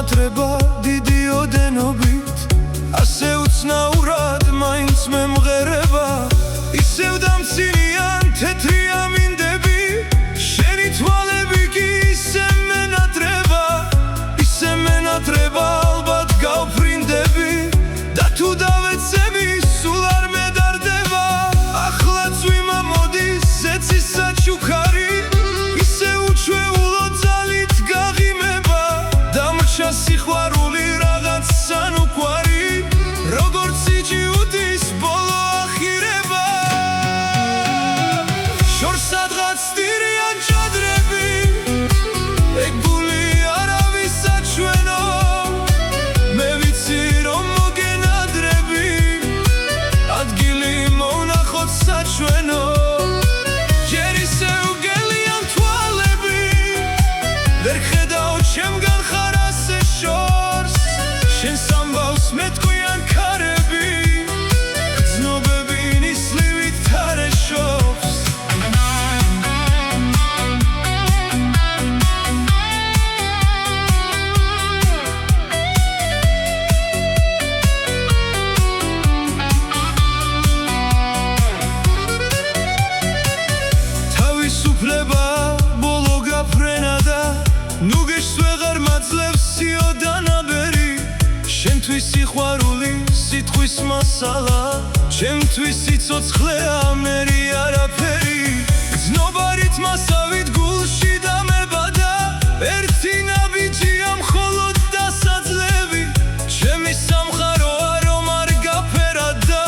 მონათრება დიდი ოდენობით ასე უცნაურად მაინც მემღერება ისევ დამცინიან თეთრი ამინდები შენი თვალები კი ისე მენატრება ალბათ გავფრინდები და თუ დავეცები სულ არ მედარდება ახლაც ვიმა მოდის ზეცი საჩუქარი ისე უჩვეულო ძალით გაღიმება დამრჩა სიყვარული რაღაც სანუკვარი როგორც იჯიუდის ბოლო ახირება შორს სადღაც სტირიან ჭადრები ეგ გული არავის საჩვენო მე ვიცი რომ მოგენადრები ადგილი მონახოთ საჩვენო ჯერ ისე უგელიან თვალები ვერ ხედავ ჩემგან ხარ ასე შორს შენ სამბავს მეტყვიან ქარები გრძნობები ნისლივით თარეშობს თავისუფლება ბოლო გაფრენა და ნუგეშს ვეღარ მაძლევს სიო დანაბერი შენთვის სიყვარული სიტყვის მასალა ჩემთვის სიცოცხლეა მერი არაფერი გრძნობარით მასავით გულში დამებადა ერთი ნაბიჯია მხოლოდ დასაძლევი ჩემი სამყაროა რომ არ გაფერადა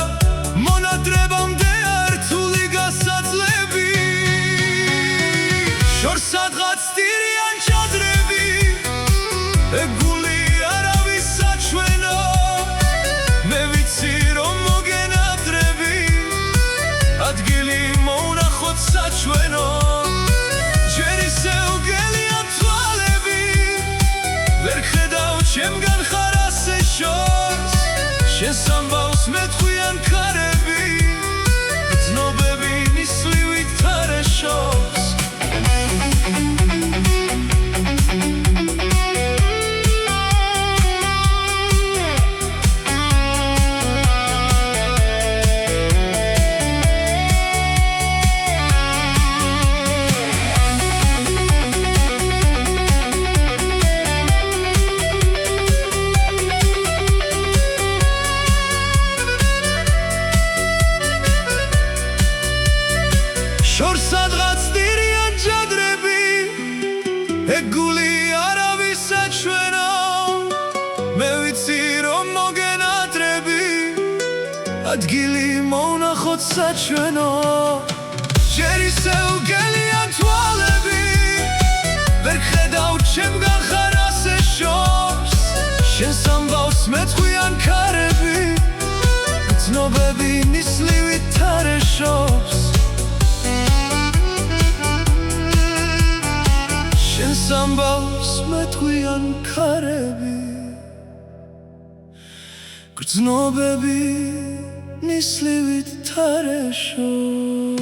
მონადრებამდე რთული გასაძლები შორს სადღაც სტირიან ჭადრები ეგ გული არავის საჩვენო მე ვიცი რომ მოგენადრები ადგილი მონახოთ საჩვენო ჯერ ისე უგელიან თვალები ვერ ხედავ ჩემგან ხარ ასე შორს შენ სამბავს მეტყვიან ქარები გრძნობები ნისლივით თარეშობს შორს სადღაც სტირიან ჭადრები ეგ გული არავის საჩვენო მე ვიცი რომ მოგენადრები ადგილი მონახოთ საჩვენო ჯერ ისე უგელიან თვალები ვერ ხედავ ჩემგან ხარ ასე შორს შენ სამბავს მეტყვიან ქარები გრძნობები ნისლივით თარეშობს შენ სამბავს მეტყვიან ქარები გრძნობები ნისლივით თარეშობს